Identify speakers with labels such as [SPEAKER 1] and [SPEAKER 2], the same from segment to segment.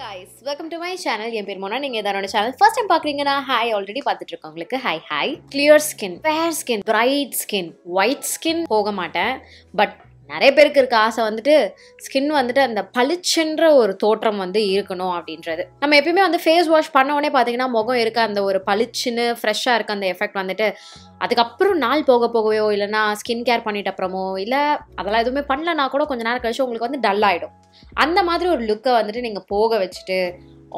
[SPEAKER 1] guys, welcome to my channel. என் பேர் மோனா. நீங்க இதனோட சேனல் ஃபர்ஸ்ட் டைம் பார்க்கறீங்கன்னா ஹாய் ஆல்ரெடி பார்த்துட்டு இருக்கவங்களுக்கு hi. Clear skin, fair skin, bright skin, white skin போக மாட்டேன். பட் நிறைய பேருக்கு இருக்க ஆசை வந்துட்டு ஸ்கின் வந்துட்டு அந்த பளிச்சுன்ற ஒரு தோற்றம் வந்து இருக்கணும் அப்படின்றது. நம்ம எப்பயுமே வந்து ஃபேஸ் வாஷ் பண்ண உடனே பார்த்தீங்கன்னா முகம் இருக்க அந்த ஒரு பளிச்சுன்னு ஃப்ரெஷ்ஷாக இருக்க அந்த எஃபெக்ட் வந்துட்டு அதுக்கப்புறம் நாள் போக போகவோ இல்லைனா ஸ்கின் கேர் பண்ணிட்ட அப்புறமோ இல்லை அதெல்லாம் எதுவுமே பண்ணலனா கூட கொஞ்சம் நேரம் கழிச்சு உங்களுக்கு வந்து டல் ஆகிடும். அந்த மாதிரி ஒரு லுக்கை வந்துட்டு நீங்கள் போக வச்சுட்டு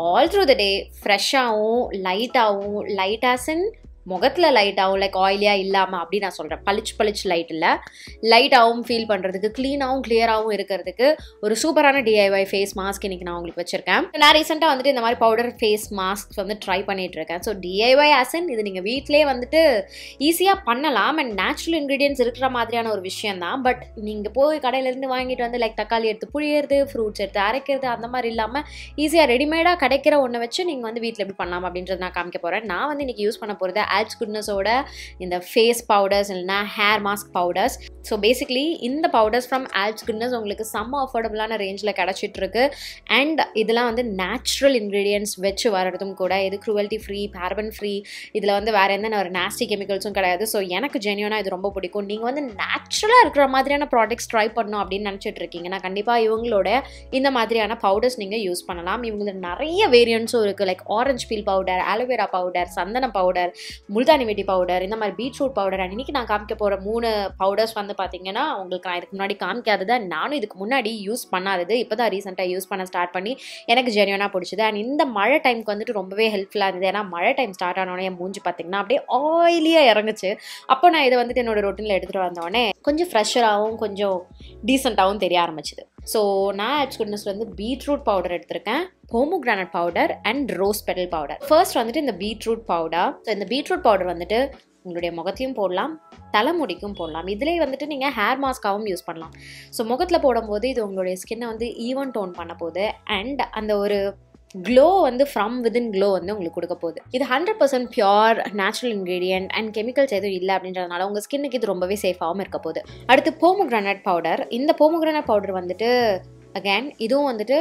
[SPEAKER 1] ஆல் த்ரூ த டே ஃப்ரெஷ்ஷாகவும் லைட்டாகவும் லைட் ஆஸ் இன் முகத்தில் லைட்டாகவும் லைக் ஆயிலியாக இல்லாமல் அப்படி நான் சொல்கிறேன். பளிச்சு லைட் இல்லை, லைட்டாகவும் ஃபீல் பண்ணுறதுக்கு க்ளீனாகவும் கிளியராகவும் இருக்கிறதுக்கு ஒரு சூப்பரான டிஐஒய் ஃபேஸ் மாஸ்க் இன்றைக்கி நான் உங்களுக்கு வச்சுருக்கேன். நான் ரீசெண்டாக வந்துட்டு இந்த மாதிரி பவுடர் ஃபேஸ் மாஸ்க் வந்து ட்ரை பண்ணிகிட்டு இருக்கேன். ஸோ டிஐஒய் ஆசன் இது நீங்கள் வீட்டிலே வந்துட்டு ஈஸியாக பண்ணலாம் அண்ட் நேச்சுரல் இன்க்ரீடியன்ஸ் இருக்கிற மாதிரியான ஒரு விஷயம் தான். பட் நீங்கள் போய் கடையிலேருந்து வாங்கிட்டு வந்து லைக் தக்காளி எடுத்து புளியறது, ஃப்ரூட்ஸ் எடுத்து அரைக்கிறது அந்த மாதிரி இல்லாமல் ஈஸியாக ரெடிமேடாக கிடைக்கிற ஒன்றை வச்சு நீங்கள் வந்து வீட்டில் எப்படி பண்ணலாம் அப்படின்றது நான் காமிக்க போகிறேன். நான் வந்து இன்றைக்கி யூஸ் பண்ண போகிறது ஆல்ஸ் குட்னஸோட இந்த ஃபேஸ் பவுடர்ஸ் இல்லைனா hair mask powders. So basically இந்த பவுடர்ஸ் ஃப்ரம் ஆல்ஸ் குட்னஸ் உங்களுக்கு செம்ம அஃபோர்டபுளான ரேஞ்சில் கிடச்சிட்ருக்கு. அண்ட் இதெல்லாம் வந்து நேச்சுரல் இன்க்ரீடியன்ஸ் வச்சு வரதும் கூட, இது க்ரூவல்ட்டி ஃப்ரீ, பேரபன் ஃப்ரீ, இதில் வந்து வேறு எந்த ஒரு நாஸ்டி கெமிக்கல்ஸும் கிடையாது. ஸோ எனக்கு ஜென்யூனாக இது ரொம்ப பிடிக்கும். நீங்கள் வந்து நேச்சுரலாக இருக்கிற மாதிரியான ப்ராடக்ட்ஸ் ட்ரை பண்ணணும் அப்படின்னு நினச்சிட்டு இருக்கீங்கன்னா கண்டிப்பாக இவங்களோட இந்த மாதிரியான பவுடர்ஸ் நீங்கள் யூஸ் பண்ணலாம். இவங்களுக்கு நிறைய வேரியன்ட்ஸும் இருக்குது. Like orange feel powder, aloe vera powder, சந்தன பவுடர், முல்தானி வெட்டி பவுடர், இந்த மாதிரி பீட்ரூட் பவுடர். அண்ட் இன்னைக்கு நான் காமிக்க போகிற 3 பவுடர்ஸ் வந்து பார்த்தீங்கன்னா உங்களுக்கு நான் இதுக்கு முன்னாடி காமிக்காதது, நானும் இதுக்கு முன்னாடி யூஸ் பண்ணாதது, இப்போ தான் ரீசெண்டாக யூஸ் பண்ண ஸ்டார்ட் பண்ணி எனக்கு ஜென்யூனாக பிடிச்சது. அண்ட் இந்த மழை டைமுக்கு வந்துட்டு ரொம்பவே ஹெல்ப்ஃபுல்லாக இருந்தது. ஏன்னா மழை டைம் ஸ்டார்ட் ஆனோடனே மூஞ்சி பார்த்தீங்கன்னா அப்படியே ஆயிலியாக இறங்குச்சு. அப்போ நான் இதை வந்துட்டு என்னோட ரொட்டீனில் எடுத்துகிட்டு வந்தோடனே கொஞ்சம் ஃப்ரெஷராகவும் கொஞ்சம் டீசெண்டாகவும் தெரிய ஆரம்பிச்சுது. ஸோ நான் ஆல்ஸ் குட்னஸ்ல வந்து பீட்ரூட் பவுடர் எடுத்திருக்கேன், pomegranate powder and rose petal powder. First வந்துட்டு இந்த பீட்ரூட் பவுடர். ஸோ இந்த பீட்ரூட் பவுடர் வந்துட்டு உங்களுடைய முகத்தையும் போடலாம், தலைமுடிக்கும் போடலாம். இதிலே வந்துட்டு நீங்கள் ஹேர் மாஸ்காகவும் யூஸ் பண்ணலாம். ஸோ முகத்தில் போடும்போது இது உங்களுடைய ஸ்கின்னை வந்து ஈவன் டோன் பண்ண போகுது அண்ட் அந்த ஒரு க்ளோ வந்து ஃப்ரம் விதின் க்ளோ வந்து உங்களுக்கு கொடுக்க போகுது. இது 100% pure natural ingredient and chemicals எதுவும் இல்லை அப்படின்றதுனால உங்கள் ஸ்கின்னுக்கு இது ரொம்பவே சேஃபாகவும் இருக்க போகுது. அடுத்து போமோகிரானட் பவுடர். இந்த போமோகிரானட் பவுடர் வந்துட்டு அகேன் இதுவும் வந்துட்டு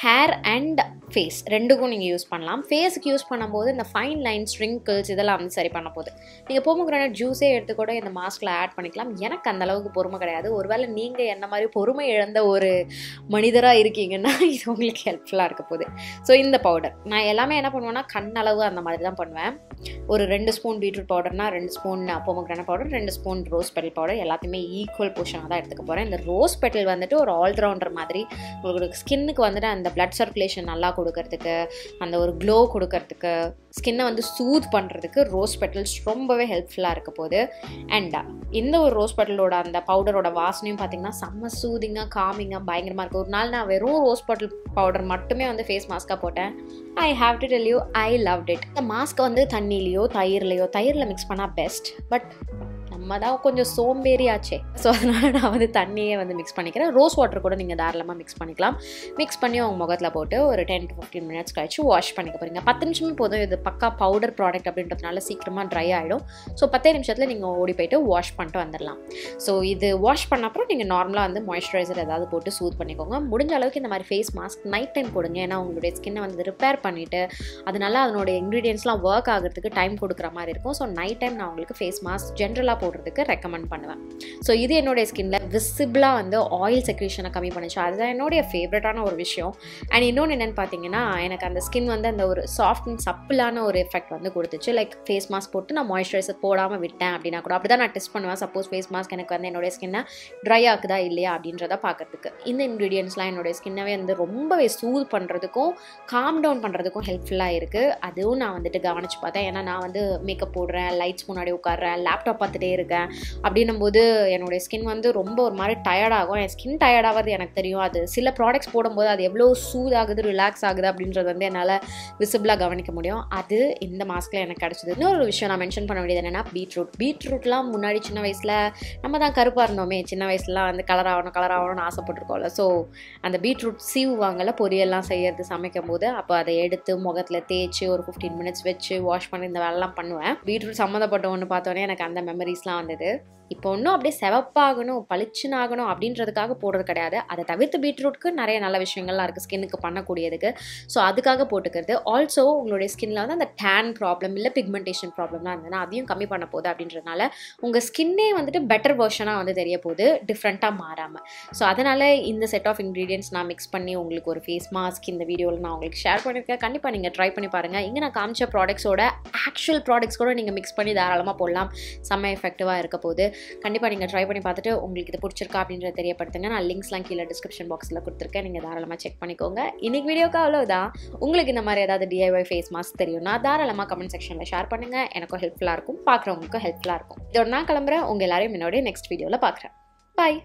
[SPEAKER 1] ஹேர் அண்ட் ஃபேஸ் ரெண்டுக்கும் நீங்கள் யூஸ் பண்ணலாம். ஃபேஸுக்கு யூஸ் பண்ணும்போது இந்த ஃபைன் லைன்ஸ், ரிங்கிள்ஸ் இதெல்லாம் வந்து சரி பண்ண போகுது. நீங்கள் போமோகிரானட் ஜூஸே எடுத்து கூட இந்த மாஸ்கில் ஆட் பண்ணிக்கலாம். எனக்கு அந்த அளவுக்கு பொறுமை கிடையாது. ஒருவேளை நீங்கள் என்ன மாதிரி பொறுமை இழந்த ஒரு மனிதராக இருக்கீங்கன்னா இது உங்களுக்கு ஹெல்ப்ஃபுல்லாக இருக்க போகுது. ஸோ இந்த பவுடர் நான் எல்லாமே என்ன பண்ணுவேன்னா கண்ணளவு அந்த மாதிரி தான் பண்ணுவேன். ஒரு 2 ஸ்பூன் பீட்ரூட் பவுடர்னா 2 spoon pomegranate powder, 2 spoon rose petal powder, எல்லாத்தையுமே ஈக்குவல் போர்ஷனாக தான் எடுத்துக்க போகிறேன். இந்த ரோஸ் பெட்டல் வந்துட்டு ஒரு ஆல்ரவுண்டர் மாதிரி உங்களுக்கு ஸ்கின்னுக்கு வந்துட்டு அந்த பிளட் சர்க்குலேஷன் நல்லா கொடுக்கறதுக்கு, அந்த ஒரு க்ளோ கொடுக்கறதுக்கு, ஸ்கின்னை வந்து சூத் பண்ணுறதுக்கு ரோஸ் பெட்டல்ஸ் ரொம்பவே ஹெல்ப்ஃபுல்லாக இருக்க போகுது. அண்ட் இந்த ஒரு ரோஸ் பெட்டலோட அந்த பவுடரோட வாசனையும் பார்த்தீங்கன்னா செம்ம சூதிங்காக காமிங்காக பயங்கரமாக இருக்குது. ஒரு நாள் நான் வெறும் ரோஸ் பெட்டல் பவுடர் மட்டுமே வந்து ஃபேஸ் மாஸ்காக போட்டேன். I have to tell you I loved it. இந்த மாஸ்க்கை வந்து தண்ணியிலையோ தயிரில் மிக்ஸ் பண்ணால் பெஸ்ட். பட் நம்ம தான் கொஞ்சம் சோம்பேறி ஆச்சே. ஸோ அதனால் நான் வந்து தண்ணியே வந்து மிக்ஸ் பண்ணிக்கிறேன். ரோஸ் வாட்டர் கூட நீங்கள் தாராளமாக மிக்ஸ் பண்ணிக்கலாம். மிக்ஸ் பண்ணி உங்கள் முகத்தில் போட்டு ஒரு 10 to 15 மினிட்ஸ் கழிச்சு வாஷ் பண்ணிக்க போகிறீங்க. 10 நிமிஷமே போதும். இது பக்கா பவுடர் ப்ராடக்ட் அப்படின்றதுனால சீக்கிரமாக ட்ரை ஆகிடும். ஸோ 10 நிமிஷத்தில் நீங்கள் ஓடி போய்ட்டு வாஷ் பண்ணிட்டு வந்துடலாம். ஸோ இது வாஷ் பண்ண அப்புறம் நீங்கள் நார்மலாக வந்து மாய்ஸ்சரைசர் ஏதாவது போட்டு சூத் பண்ணிக்கோங்க. முடிஞ்ச அளவுக்கு இந்த மாதிரி ஃபேஸ் மாஸ்க் நைட் டைம் போடுங்க. ஏன்னா உங்களுடைய ஸ்கின்னை வந்து ரிப்பேர் பண்ணிவிட்டு அதனால அதனுடைய இன்க்ரீடியன்ஸ்லாம் ஒர்க் ஆகிறதுக்கு டைம் கொடுக்குற மாதிரி இருக்கும். ஸோ நைட் டைம் நான் உங்களுக்கு ஃபேஸ் மாஸ்க் ஜென்ரலாக போடுறதுக்கு ரெக்கமெண்ட் பண்ணுவேன். ஸோ இது என்னுடைய ஸ்கின்ல விசிபிளாக வந்து ஆயில் செக்ரேஷனை கம்மி பண்ணிச்சு. அதுதான் என்னுடைய ஃபேவரட்டான ஒரு விஷயம். அண்ட் இன்னொன்று என்னென்னு பார்த்தீங்கன்னா எனக்கு அந்த ஸ்கின் வந்து அந்த ஒரு சாஃப்ட் அண்ட் சப்பிளான ஒரு எஃபெக்ட் வந்து கொடுத்துச்சு. லைக் ஃபேஸ் மாஸ்க் போட்டு நான் மாய்ஸ்சரைசர் போடாமல் விட்டேன் அப்படின்னா கூட அப்படி தான் நான் டெஸ்ட் பண்ணுவேன். சப்போஸ் ஃபேஸ் மாஸ்க் எனக்கு வந்து என்னுடைய ஸ்கின்னை ட்ரை ஆகுதா இல்லையா அப்படின்றத பார்க்கறதுக்கு. இந்த இன்க்ரீடியன்ஸ்லாம் என்னுடைய ஸ்கின்னவே வந்து ரொம்பவே சூத் பண்ணுறதுக்கும் காம் டவுன் பண்ணுறதுக்கும் ஹெல்ப்ஃபுல்லாக இருக்குது. அதுவும் நான் வந்துட்டு கவனிச்சு பார்த்தேன். ஏன்னா நான் வந்து மேக்கப் போடுறேன், லைட்ஸ் முன்னாடி உட்காடுறேன், லேப்டாப் பார்த்துட்டே இருக்கேன். அப்படின்னும் போது என்னுடைய ஸ்கின் வந்து ரொம்ப ஒரு மாதிரி டயர்டாகும். என் ஸ்கின் டயர்டாகிறது எனக்கு தெரியும். அது சில ப்ராடக்ட்ஸ் போடும்போது அது எவ்வளோ சூத் ஆகுது, ரிலாக்ஸ் ஆகுது அப்படின்றது வந்து என்னால் விசிபிளாக கவனிக்க முடியும். அது இந்த மாஸ்கில் எனக்கு கிடச்சிது. இன்னொரு விஷயம் நான் மென்ஷன் பண்ண வேண்டியது என்னென்னா பீட்ரூட்லாம் முன்னாடி சின்ன வயசில் நம்ம தான் கருப்பாக இருந்தோமே, சின்ன வயசுலாம் வந்து கலர் ஆகணும்னு ஆசைப்பட்டிருக்கோம்ல. ஸோ அந்த பீட்ரூட் சீவுவாங்கள்ல பொரியெல்லாம் செய்யறது சமைக்கும் போது அப்போ அதை எடுத்து முகத்தில் தேய்ச்சி ஒரு 15 மினிட்ஸ் வச்சு வாஷ் பண்ணி இந்த வேலைலாம் பண்ணுவேன். பீட்ரூட் சம்மந்தப்பட்ட ஒன்று பார்த்தோன்னே எனக்கு அந்த மெமரிஸ்லாம் தான் வந்தது. இப்போ ஒன்றும் அப்படியே செவப்பாகணும் பளிச்சுன்னு ஆகணும் அப்படின்றதுக்காக போடுறது கிடையாது. அதை தவிர்த்து பீட்ரூட்க்கு நிறைய நல்ல விஷயங்கள்லாம் இருக்குது ஸ்கின்னுக்கு பண்ணக்கூடியதுக்கு. ஸோ அதுக்காக போட்டுக்கிறது. ஆல்சோ உங்களுடைய ஸ்கின்னில் வந்து அந்த டேன் ப்ராப்ளம் இல்லை பிக்மெண்டேஷன் ப்ராப்ளம்லாம் இருந்ததுன்னா அதையும் கம்மி பண்ண போகுது அப்படின்றதுனால உங்கள் ஸ்கின்னே வந்துட்டு பெட்டர் வெர்ஷனாக வந்து தெரிய போகுது, டிஃப்ரெண்ட்டாக மாறாமல். ஸோ அதனால் இந்த செட் ஆஃப் இன்க்ரீடியன்ட்ஸ் நான் மிக்ஸ் பண்ணி உங்களுக்கு ஒரு ஃபேஸ் மாஸ்க் இந்த வீடியோவில் நான் உங்களுக்கு ஷேர் பண்ணியிருக்கேன். கண்டிப்பாக நீங்கள் ட்ரை பண்ணி பாருங்கள். இங்கே நான் காமிச்ச ப்ராடக்ட்ஸோட ஆக்சுவல் ப்ராடக்ட்ஸ் கூட நீங்கள் மிக்ஸ் பண்ணி தாராளமாக போடலாம். செம்ம எஃபெக்டிவாக இருக்க போகுது. கண்டிப்பாக நீங்கள் ட்ரை பண்ணி பார்த்துட்டு உங்களுக்கு இது பிடிச்சிருக்கா அப்படின்றத தெரியப்படுத்துங்க. நான் லிங்க்ஸ்லாம் கீழே டிஸ்கிரிப்ஷன் பாக்ஸில் கொடுத்துருக்கேன், நீங்கள் தாராளமாக செக் பண்ணிக்கோங்க. இன்னைக்கு வீடியோக்கு அவ்வளோதான். உங்களுக்கு இந்த மாதிரி ஏதாவது DIY ஃபேஸ் மாஸ்க் தெரியும்னா தாராளமாக கமெண்ட் செக்ஷனில் ஷேர் பண்ணுங்கள். எனக்கும் ஹெல்ப்ஃபுல்லாக இருக்கும், பார்க்குறவங்களுக்கும் ஹெல்ப்ஃபுல்லாக இருக்கும். இதோட நான் கிளம்புறேன். உங்கள் எல்லாரையும் என்னோட நெக்ஸ்ட் வீடியோவில் பார்க்குறேன். பாய்.